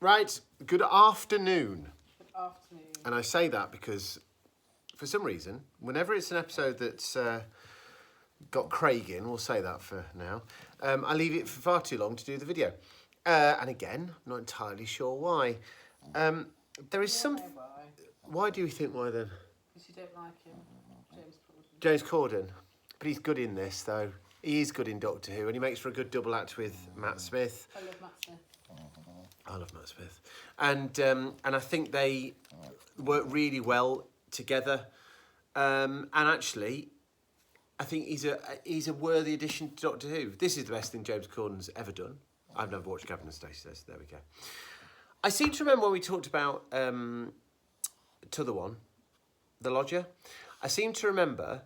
Right, good afternoon. Good afternoon. And I say that because, for some reason, whenever it's an episode that's got Craig in, we'll say that for now, I leave it for far too long to do the video. And again, I'm not entirely sure why. There is some... Why? Why do you think why then? Because you don't like him, James Corden. James Corden. But he's good in this, though. He is good in Doctor Who, and he makes for a good double act with Matt Smith. I love Matt Smith. I love Matt Smith, and I think they work really well together. And actually, I think he's a worthy addition to Doctor Who. This is the best thing James Corden's ever done. I've never watched Gavin and Stacey, so there we go. I seem to remember when we talked about T'other One, The Lodger. I seem to remember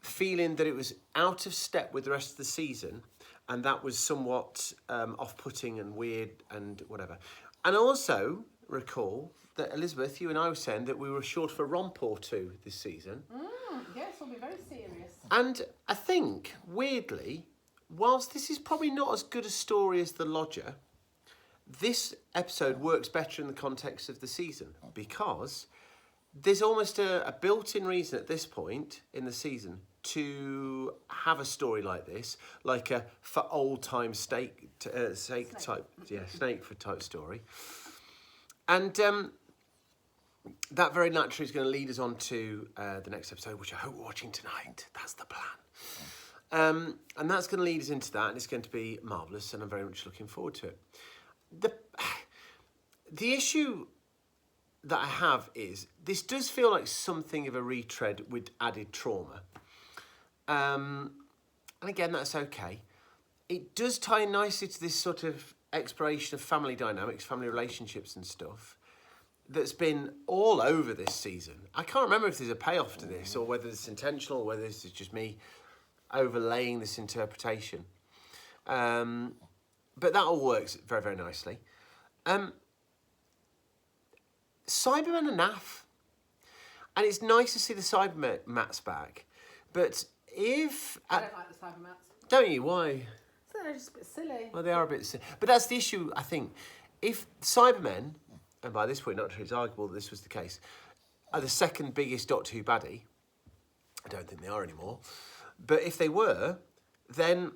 feeling that it was out of step with the rest of the season, and that was somewhat off-putting and weird and whatever. And I also recall that, Elizabeth, you and I were saying that we were short of a romp or two this season. Yes, we'll be very serious. And I think, weirdly, whilst this is probably not as good a story as The Lodger, this episode works better in the context of the season because there's almost a built-in reason at this point in the season to have a story like this, like a for old time snake type story, and that very naturally is going to lead us on to the next episode, which I hope we're watching tonight. That's the plan, and that's going to lead us into that, and it's going to be marvellous, and I'm very much looking forward to it. The issue that I have is this does feel like something of a retread with added trauma. And again, that's okay. It does tie in nicely to this sort of exploration of family dynamics, family relationships and stuff that's been all over this season. I can't remember if there's a payoff to this or whether it's intentional or whether this is just me overlaying this interpretation. But that all works very, very nicely. Cybermen are naff. And it's nice to see the Cybermats back. But if... I don't like the Cybermats. Don't you? Why? So they're just a bit silly. Well, they are a bit silly. But that's the issue, I think. If Cybermen, and by this point, not it's arguable that this was the case, are the second biggest Doctor Who baddie, I don't think they are anymore, but if they were, then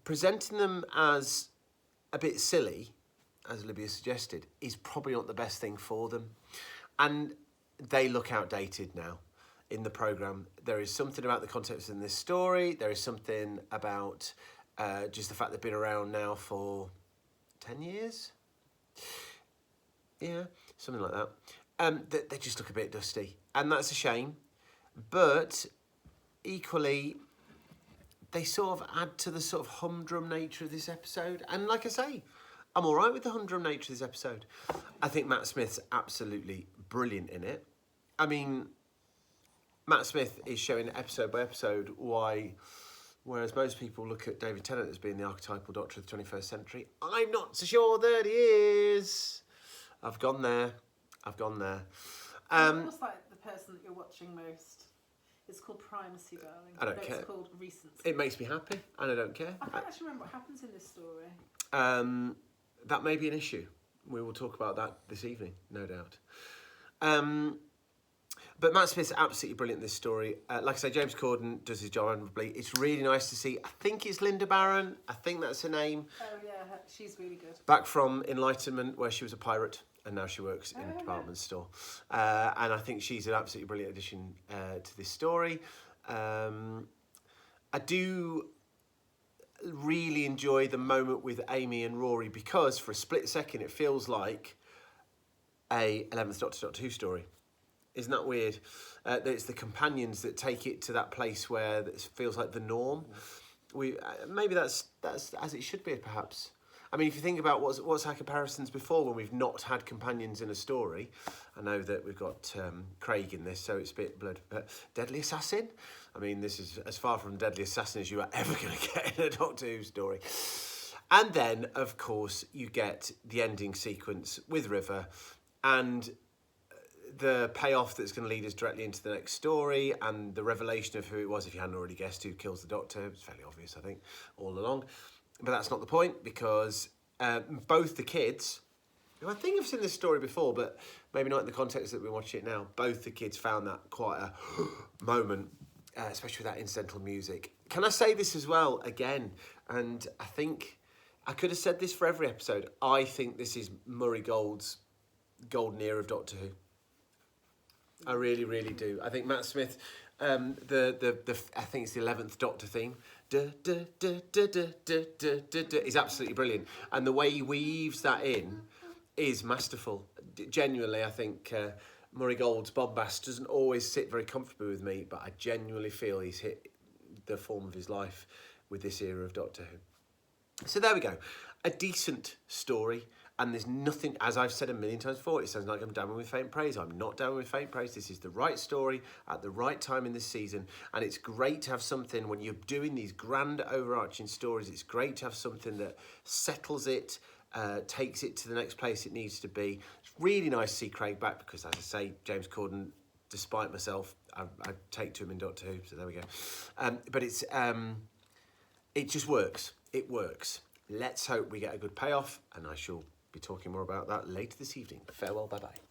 presenting them as a bit silly, as Olivia suggested, is probably not the best thing for them. And they look outdated now in the programme. There is something about the context in this story. There is something about just the fact they've been around now for 10 years. Yeah, something like that. They just look a bit dusty. And that's a shame. But equally, they sort of add to the sort of humdrum nature of this episode. And like I say, I'm all right with the humdrum nature of this episode. I think Matt Smith's absolutely brilliant in it. I mean, Matt Smith is showing episode by episode why, whereas most people look at David Tennant as being the archetypal Doctor of the 21st century, I'm not so sure that he is. I've gone there. It's almost like the person that you're watching most. It's called primacy, darling. I don't care. It's called recency. It makes me happy, and I don't care. I can't actually remember what happens in this story. That may be an issue. We will talk about that this evening, no doubt. But Matt Smith's absolutely brilliant in this story. Like I say, James Corden does his job admirably. It's really nice to see. I think it's Linda Barron. I think that's her name. Oh, yeah, she's really good. Back from Enlightenment, where she was a pirate, and now she works in a department store. And I think she's an absolutely brilliant addition to this story. I do really enjoy the moment with Amy and Rory because for a split second it feels like a 11th Doctor Who story. Isn't that weird? That it's the companions that take it to that place where it feels like the norm. Maybe that's as it should be, perhaps. I mean, if you think about what's our comparisons before when we've not had companions in a story. I know that we've got Craig in this, so it's a bit blood. But Deadly Assassin? I mean, this is as far from Deadly Assassin as you are ever going to get in a Doctor Who story. And then, of course, you get the ending sequence with River and the payoff that's going to lead us directly into the next story and the revelation of who it was, if you hadn't already guessed, who kills the Doctor. It's fairly obvious, I think, all along. But that's not the point because both the kids I think I've seen this story before, but maybe not in the context that we watch it now. Both the kids found that quite a moment, especially with that incidental music. Can I say this as well again? And I think I could have said this for every episode. I think this is Murray Gold's golden era of Doctor Who. I really, really do. I think Matt Smith, I think it's the 11th Doctor theme. Is absolutely brilliant, and the way he weaves that in is masterful. Genuinely, I think Murray Gold's bombast doesn't always sit very comfortably with me, but I genuinely feel he's hit the form of his life with this era of Doctor Who. So there we go, a decent story. And there's nothing, as I've said a million times before, it sounds like I'm down with faint praise. I'm not down with faint praise. This is the right story at the right time in this season. And it's great to have something, when you're doing these grand overarching stories, it's great to have something that settles it, takes it to the next place it needs to be. It's really nice to see Craig back because, as I say, James Corden, despite myself, I take to him in Doctor Who, so there we go. But it just works. It works. Let's hope we get a good payoff, and I shall be talking more about that later this evening. Farewell, bye-bye.